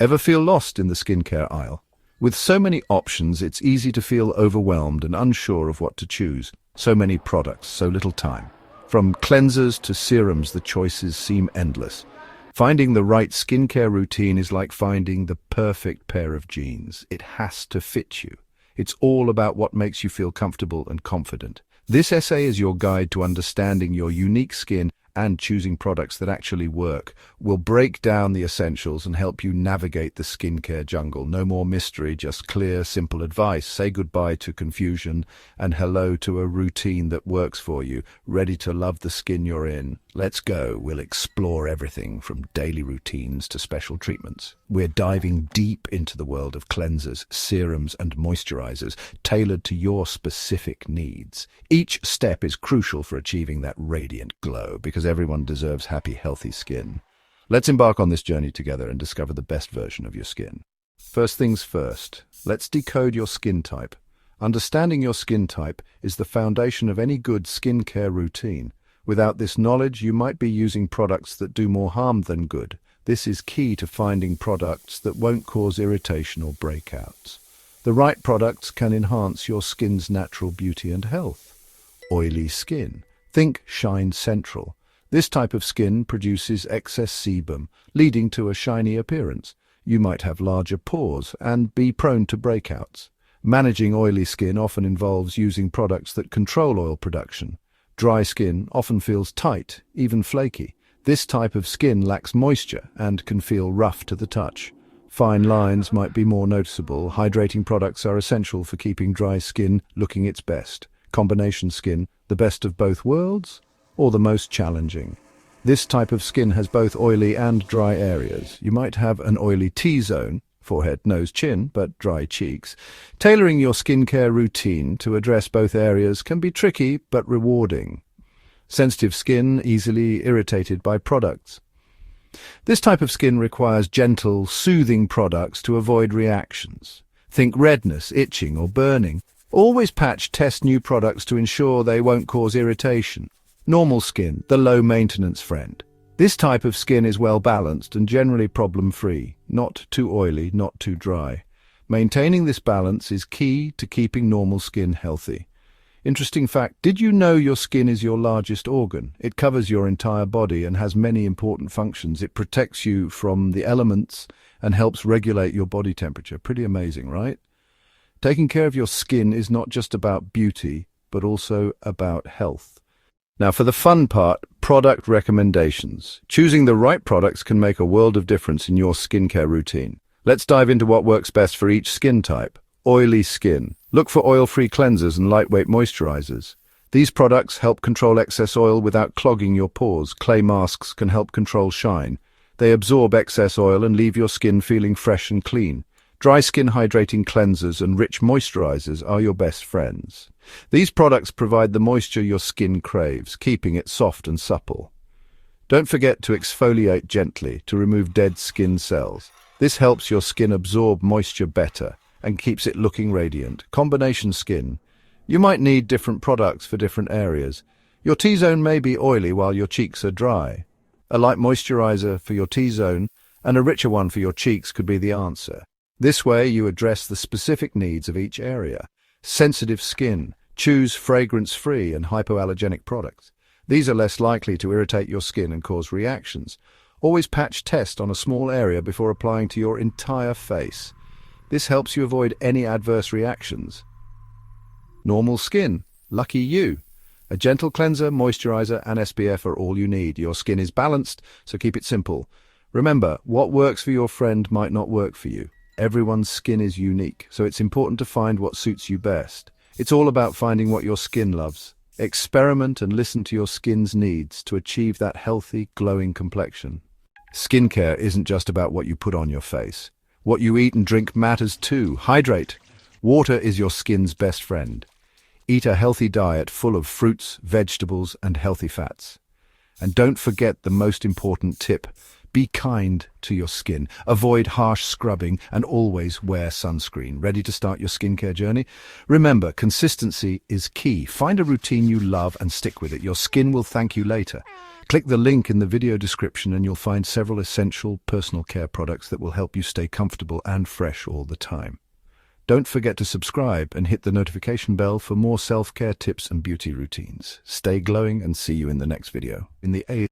Ever feel lost in the skincare aisle? With so many options, it's easy to feel overwhelmed and unsure of what to choose. So many products, so little time. From cleansers to serums, the choices seem endless. Finding the right skincare routine is like finding the perfect pair of jeans. It has to fit you. It's all about what makes you feel comfortable and confident. This essay is your guide to understanding your unique skin and choosing products that actually work. We'll break down the essentials and help you navigate the skincare jungle. No more mystery, just clear, simple advice. Say goodbye to confusion and hello to a routine that works for you. Ready to love the skin you're in? Let's go. We'll explore everything from daily routines to special treatments. We're diving deep into the world of cleansers, serums, and moisturizers, tailored to your specific needs. Each step is crucial for achieving that radiant glow, because everyone deserves happy, healthy skin. Let's embark on this journey together and discover the best version of your skin. First things first, let's decode your skin type. Understanding your skin type is the foundation of any good skincare routine. Without this knowledge, you might be using products that do more harm than good. This is key to finding products that won't cause irritation or breakouts. The right products can enhance your skin's natural beauty and health. Oily skin. Think Shine Central. This type of skin produces excess sebum, leading to a shiny appearance. You might have larger pores and be prone to breakouts. Managing oily skin often involves using products that control oil production. Dry skin often feels tight, even flaky. This type of skin lacks moisture and can feel rough to the touch. Fine lines might be more noticeable. Hydrating products are essential for keeping dry skin looking its best. Combination skin, the best of both worlds, or the most challenging? This type of skin has both oily and dry areas. You might have an oily T-zone, forehead, nose, chin, but dry cheeks. Tailoring your skincare routine to address both areas can be tricky but rewarding. Sensitive skin, easily irritated by products. This type of skin requires gentle, soothing products to avoid reactions. Think redness, itching, or burning. Always test new products to ensure they won't cause irritation. Normal skin, the low-maintenance friend. This type of skin is well-balanced and generally problem-free, not too oily, not too dry. Maintaining this balance is key to keeping normal skin healthy. Interesting fact, did you know your skin is your largest organ? It covers your entire body and has many important functions. It protects you from the elements and helps regulate your body temperature. Pretty amazing, right? Taking care of your skin is not just about beauty, but also about health. Now for the fun part, product recommendations. Choosing the right products can make a world of difference in your skincare routine. Let's dive into what works best for each skin type. Oily skin. Look for oil-free cleansers and lightweight moisturizers. These products help control excess oil without clogging your pores. Clay masks can help control shine. They absorb excess oil and leave your skin feeling fresh and clean. Dry skin hydrating cleansers and rich moisturizers are your best friends. These products provide the moisture your skin craves, keeping it soft and supple. Don't forget to exfoliate gently to remove dead skin cells. This helps your skin absorb moisture better and keeps it looking radiant. Combination skin. You might need different products for different areas. Your T-zone may be oily while your cheeks are dry. A light moisturizer for your T-zone and a richer one for your cheeks could be the answer. This way you address the specific needs of each area. Sensitive skin. Choose fragrance-free and hypoallergenic products. These are less likely to irritate your skin and cause reactions. Always test on a small area before applying to your entire face. This helps you avoid any adverse reactions. Normal skin. Lucky you. A gentle cleanser, moisturizer, and SPF are all you need. Your skin is balanced, so keep it simple. Remember, what works for your friend might not work for you. Everyone's skin is unique, so it's important to find what suits you best. It's all about finding what your skin loves. Experiment and listen to your skin's needs to achieve that healthy, glowing complexion. Skincare isn't just about what you put on your face. What you eat and drink matters too. Hydrate. Water is your skin's best friend. Eat a healthy diet full of fruits, vegetables, and healthy fats. And don't forget the most important tip. Be kind to your skin. Avoid harsh scrubbing and always wear sunscreen. Ready to start your skincare journey? Remember, consistency is key. Find a routine you love and stick with it. Your skin will thank you later. Click the link in the video description and you'll find several essential personal care products that will help you stay comfortable and fresh all the time. Don't forget to subscribe and hit the notification bell for more self-care tips and beauty routines. Stay glowing and see you in the next video.